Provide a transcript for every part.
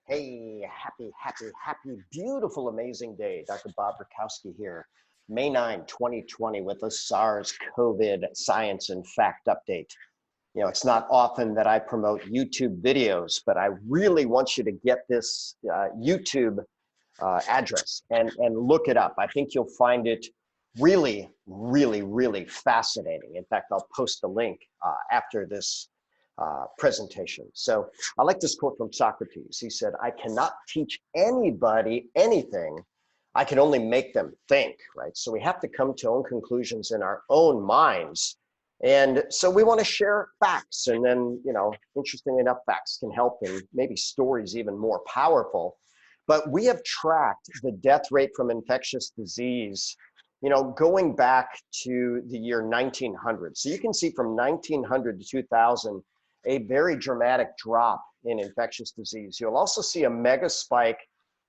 Hey, happy, beautiful, amazing day. Dr. Bob Rakowski here. May 9, 2020 with a SARS-CoV science and fact update. You know, it's not often that I promote YouTube videos, but I really want you to get this YouTube address and look it up. I think you'll find it really fascinating. In fact, I'll post a link after this presentation. So I like this quote from Socrates. He said, I cannot teach anybody anything. I can only make them think, right? So we have to come to own conclusions in our own minds. And so we want to share facts, and then, you know, interesting enough, facts can help, and maybe stories even more powerful. But we have tracked the death rate from infectious disease, you know, going back to the year 1900. So you can see from 1900 to 2000, a very dramatic drop in infectious disease. You'll also see a mega spike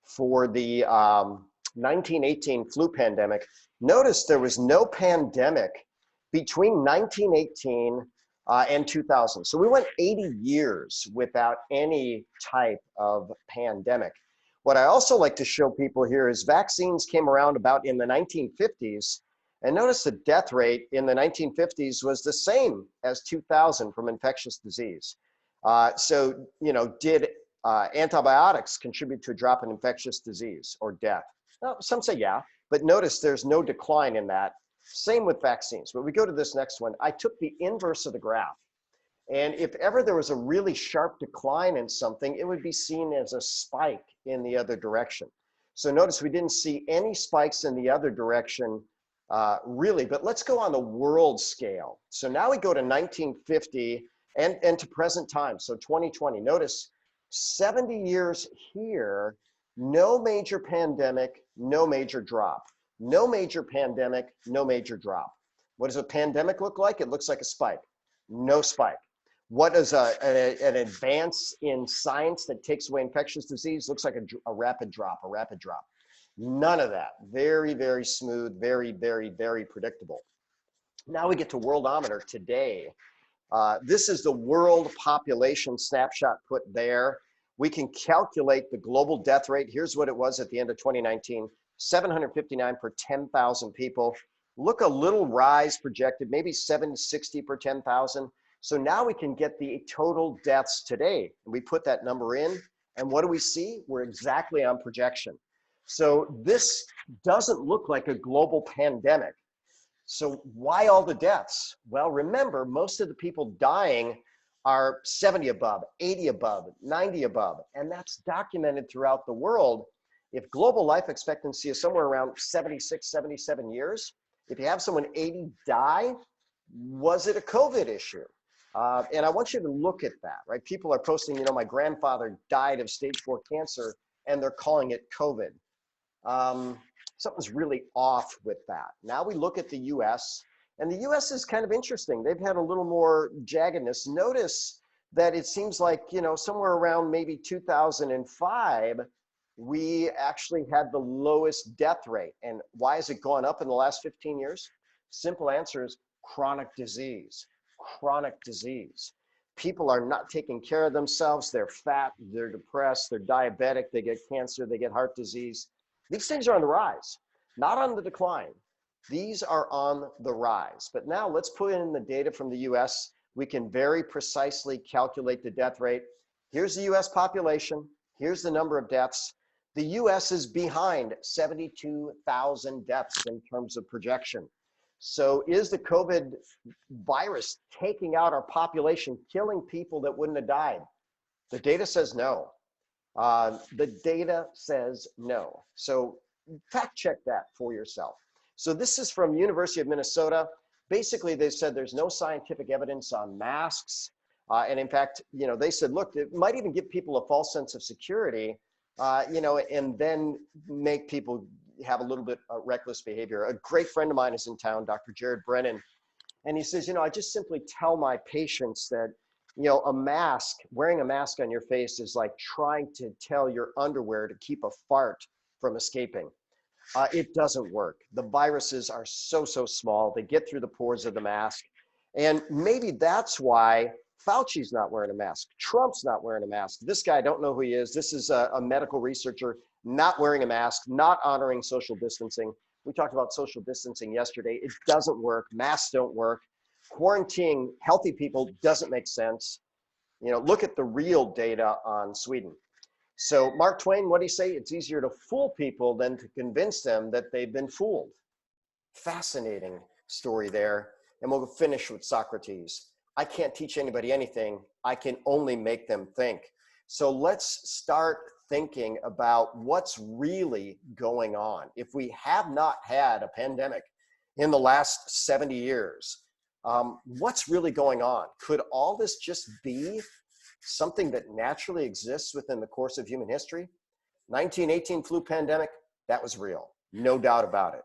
for the 1918 flu pandemic. Notice there was no pandemic between 1918 and 2000. So we went 80 years without any type of pandemic. What I also like to show people here is vaccines came around about in the 1950s. And notice the death rate in the 1950s was the same as 2000 from infectious disease. So, you know, did antibiotics contribute to a drop in infectious disease or death? Well, some say yeah, but notice there's no decline in that. Same with vaccines. But we go to this next one. I took the inverse of the graph. And if ever there was a really sharp decline in something, it would be seen as a spike in the other direction. So notice we didn't see any spikes in the other direction really, but let's go on the world scale. So now we go to 1950 and to present time, so 2020. Notice 70 years here, no major pandemic, no major drop. No major pandemic, no major drop. What does a pandemic look like? It looks like a spike. No spike. What does an advance in science that takes away infectious disease looks like? A rapid drop, a rapid drop. None of that. Very smooth, very predictable. Now we get to Worldometer today. This is the world population snapshot put there. We can calculate the global death rate. Here's what it was at the end of 2019, 759 per 10,000 people. Look, a little rise projected, maybe 760 per 10,000. So now we can get the total deaths today. We put that number in, and what do we see? We're exactly on projection. So this doesn't look like a global pandemic. So why all the deaths? Well, remember, most of the people dying are 70 above, 80 above, 90 above, and that's documented throughout the world. If global life expectancy is somewhere around 76, 77 years, if you have someone 80 die, was it a COVID issue? And I want you to look at that, right? People are posting, you know, my grandfather died of stage 4 cancer, and they're calling it COVID. Something's really off with that. Now we look at the US, and the US is kind of interesting. They've had a little more jaggedness. Notice that it seems like, you know, somewhere around maybe 2005, we actually had the lowest death rate. And why has it gone up in the last 15 years? Simple answer is chronic disease. Chronic disease. People are not taking care of themselves. They're fat, they're depressed, they're diabetic, they get cancer, they get heart disease. These things are on the rise, not on the decline. These are on the rise. But now let's put in the data from the US. We can very precisely calculate the death rate. Here's the US population. Here's the number of deaths. The US is behind 72,000 deaths in terms of projection. So is the COVID virus taking out our population, killing people that wouldn't have died? The data says no. The data says no. So fact check that for yourself. So this is from University of Minnesota. Basically, they said there's no scientific evidence on masks. And in fact, you know, they said, look, it might even give people a false sense of security, you know, and then make people have a little bit of reckless behavior. A great friend of mine is in town, Dr. Jared Brennan, and he says, you know, I just simply tell my patients that, you know, wearing a mask on your face is like trying to tell your underwear to keep a fart from escaping. It doesn't work. The viruses are so small. They get through the pores of the mask. And maybe that's why Fauci's not wearing a mask. Trump's not wearing a mask. This guy, I don't know who he is. This is a medical researcher not wearing a mask, not honoring social distancing. We talked about social distancing yesterday. It doesn't work. Masks don't work. Quarantining healthy people doesn't make sense. You know, look at the real data on Sweden. So Mark Twain, what did he say? It's easier to fool people than to convince them that they've been fooled. Fascinating story there. And we'll finish with Socrates. I can't teach anybody anything. I can only make them think. So let's start thinking about what's really going on. If we have not had a pandemic in the last 70 years, what's really going on? Could all this just be something that naturally exists within the course of human history? 1918 flu pandemic, that was real, no doubt about it.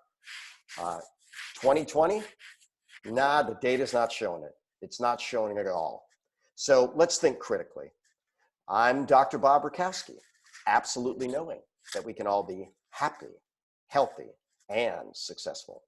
2020, nah, the data's not showing it. It's not showing it at all. So let's think critically. I'm Dr. Bob Rakowski, absolutely knowing that we can all be happy, healthy, and successful.